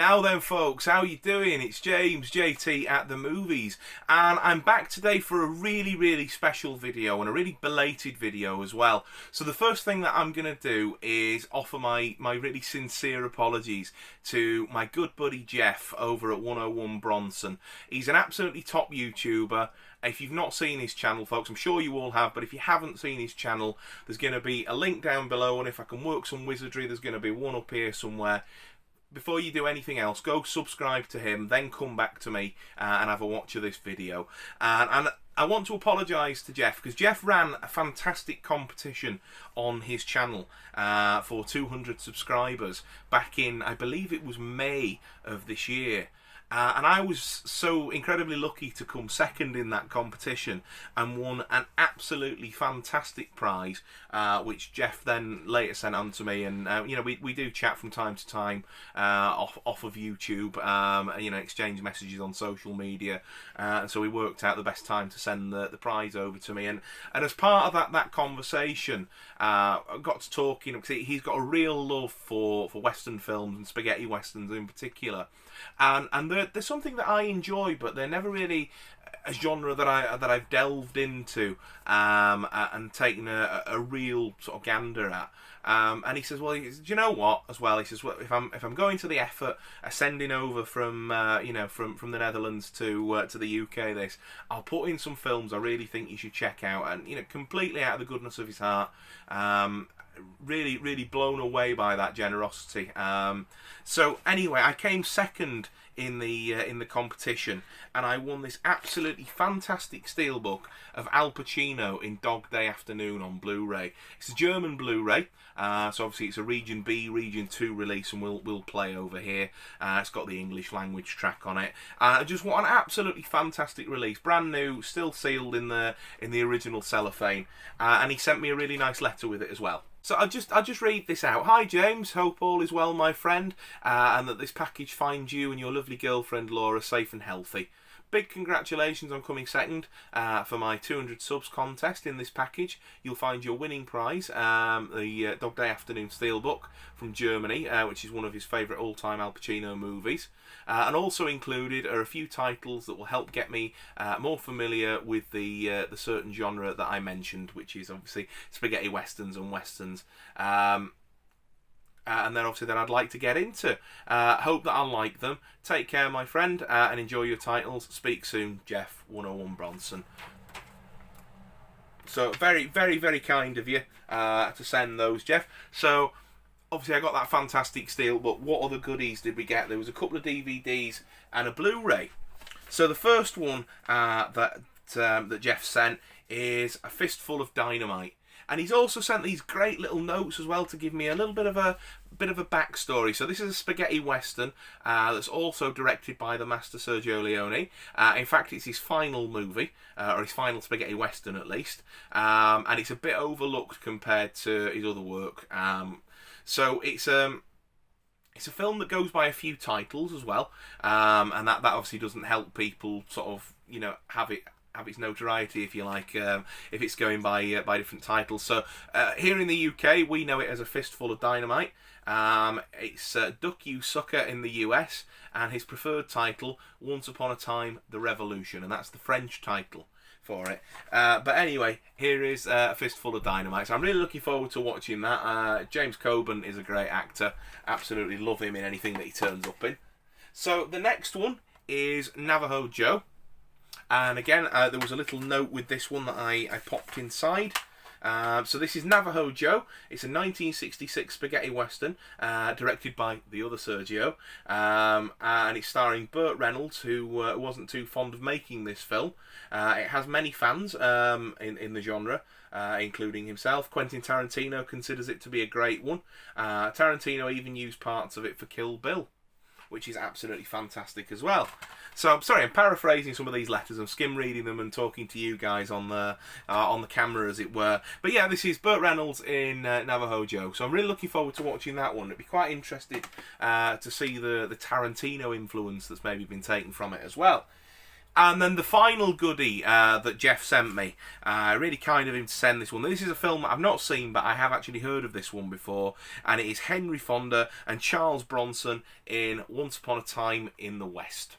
Now then, folks, how you doing? It's James, JT at the movies, and I'm back today for a really special video, and a really belated video as well. So the first thing that I'm going to do is offer my really sincere apologies to my good buddy Jeff over at 101Bronson. He's an absolutely top YouTuber. If you've not seen his channel, folks, I'm sure you all have, but if you haven't seen his channel, there's going to be a link down below, and if I can work some wizardry, there's going to be one up here somewhere. Before you do anything else, go subscribe to him, then come back to me and have a watch of this video. And I want to apologise to Jeff, because Jeff ran a fantastic competition on his channel for 200 subscribers back in, I believe it was May of this year. And I was so incredibly lucky to come second in that competition and won an absolutely fantastic prize, which Jeff then later sent on to me. And you know, we do chat from time to time off of YouTube, you know, exchange messages on social media, and so we worked out the best time to send the prize over to me. And as part of that conversation, I got to talking, because he's got a real love for Western films and spaghetti westerns in particular. And there's something that I enjoy, but they're never really a genre that I've delved into and taken a real sort of gander at. And he says, well, do you know what? As well, he says, well, if I'm going to the effort of sending over from you know, from the Netherlands to the UK, I'll put in some films I really think you should check out, and you know, completely out of the goodness of his heart. Really blown away by that generosity. So anyway, I came second in the competition, and I won this absolutely fantastic steelbook of Al Pacino in Dog Day Afternoon on Blu-ray. It's a German Blu-ray, so obviously it's a Region B, Region 2 release, and we'll play over here. It's got the English language track on it. Just what an absolutely fantastic release, brand new, still sealed in the original cellophane, and he sent me a really nice letter with it as well. So I'll just read this out. Hi James, hope all is well, my friend, and that this package finds you and your lovely girlfriend Laura safe and healthy. Big congratulations on coming second for my 200 subs contest. In this package, you'll find your winning prize, the Dog Day Afternoon Steelbook from Germany, which is one of his favourite all-time Al Pacino movies. And also included are a few titles that will help get me more familiar with the certain genre that I mentioned, which is obviously spaghetti westerns and westerns. And then obviously that I'd like to get into. Hope that I'll like them. Take care, my friend, and enjoy your titles. Speak soon, Jeff, 101Bronson. So very kind of you to send those, Jeff. So obviously I got that fantastic steelbook. What other goodies did we get? There was a couple of DVDs and a Blu-ray. So the first one that Jeff sent is A Fistful of Dynamite. And he's also sent these great little notes as well to give me a little bit of a backstory. So this is a spaghetti western that's also directed by the master Sergio Leone. In fact, it's his final movie, or his final spaghetti western at least. And it's a bit overlooked compared to his other work. So it's a film that goes by a few titles as well, and that obviously doesn't help people sort of, you know, have its notoriety, if you like, if it's going by different titles. So here in the UK, we know it as A Fistful of Dynamite. It's Duck You Sucker in the US, and his preferred title, Once Upon a Time, The Revolution, and that's the French title for it. But anyway, here is A Fistful of Dynamite. So I'm really looking forward to watching that. James Coburn is a great actor. Absolutely love him in anything that he turns up in. So the next one is Navajo Joe. And again, there was a little note with this one that I popped inside. So this is Navajo Joe. It's a 1966 spaghetti western directed by the other Sergio. And it's starring Burt Reynolds, who wasn't too fond of making this film. It has many fans in the genre, including himself. Quentin Tarantino considers it to be a great one. Tarantino even used parts of it for Kill Bill, which is absolutely fantastic as well. So I'm sorry, I'm paraphrasing some of these letters. I'm skim reading them and talking to you guys on the camera, as it were. But yeah, this is Burt Reynolds in Navajo Joe. So I'm really looking forward to watching that one. I'd be quite interested to see the Tarantino influence that's maybe been taken from it as well. And then the final goodie that Jeff sent me, really kind of him to send this one. This is a film I've not seen, but I have actually heard of this one before, and it is Henry Fonda and Charles Bronson in Once Upon a Time in the West.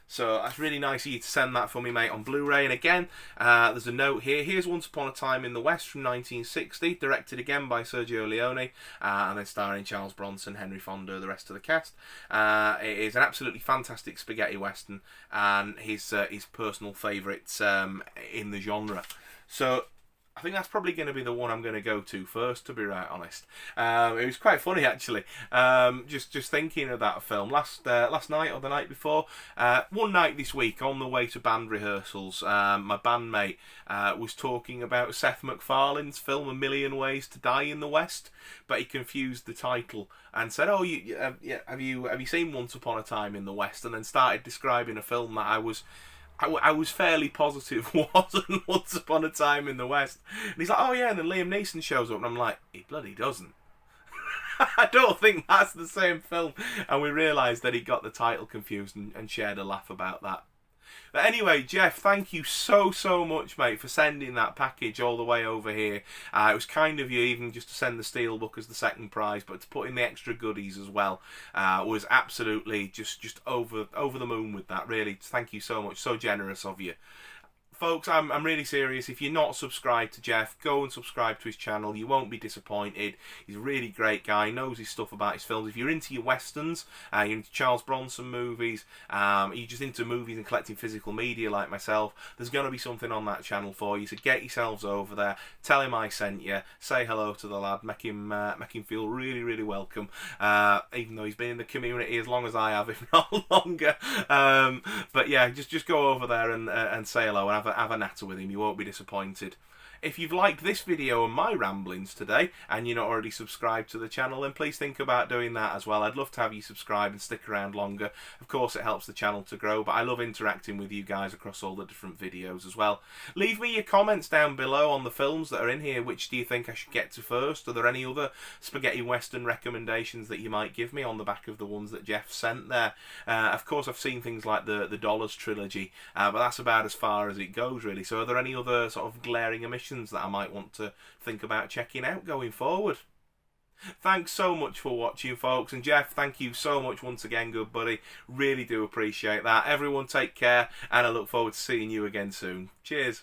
So that's really nice of you to send that for me, mate, on Blu-ray. And again, there's a note here. Here's Once Upon a Time in the West from 1960, directed again by Sergio Leone, and then starring Charles Bronson, Henry Fonda, the rest of the cast. It is an absolutely fantastic spaghetti western, and his personal favourite in the genre. So I think that's probably going to be the one I'm going to go to first, to be right honest. It was quite funny, actually. Just thinking of that film last night or the night before. One night this week, on the way to band rehearsals, my bandmate was talking about Seth MacFarlane's film A Million Ways to Die in the West, but he confused the title and said, "Oh, have you seen Once Upon a Time in the West?" And then started describing a film that I was fairly positive wasn't Once Upon a Time in the West. And he's like, "Oh yeah," and then Liam Neeson shows up, and I'm like, he bloody doesn't. I don't think that's the same film. And we realised that he got the title confused and shared a laugh about that. But anyway, Jeff, thank you so much, mate, for sending that package all the way over here. It was kind of you even just to send the Steelbook as the second prize, but to put in the extra goodies as well was absolutely just over the moon with that, really. Thank you so much. So generous of you. Folks, I'm really serious. If you're not subscribed to Jeff, go and subscribe to his channel. You won't be disappointed. He's a really great guy. Knows his stuff about his films. If you're into your westerns, you're into Charles Bronson movies, you're just into movies and collecting physical media like myself, there's going to be something on that channel for you. So get yourselves over there. Tell him I sent you. Say hello to the lad. Make him feel really welcome. Even though he's been in the community as long as I have, if not longer. But yeah, just go over there and say hello and have a natter with him. You won't be disappointed. If you've liked this video and my ramblings today, and you're not already subscribed to the channel, then please think about doing that as well. I'd love to have you subscribe and stick around longer. Of course, it helps the channel to grow, but I love interacting with you guys across all the different videos as well. Leave me your comments down below on the films that are in here. Which do you think I should get to first? Are there any other spaghetti western recommendations that you might give me on the back of the ones that Jeff sent there? Of course, I've seen things like the Dollars trilogy, but that's about as far as it goes, really. So are there any other sort of glaring omissions that I might want to think about checking out going forward? Thanks so much for watching, folks, and Jeff, thank you so much once again, good buddy. Really do appreciate that. Everyone take care, and I look forward to seeing you again soon. Cheers.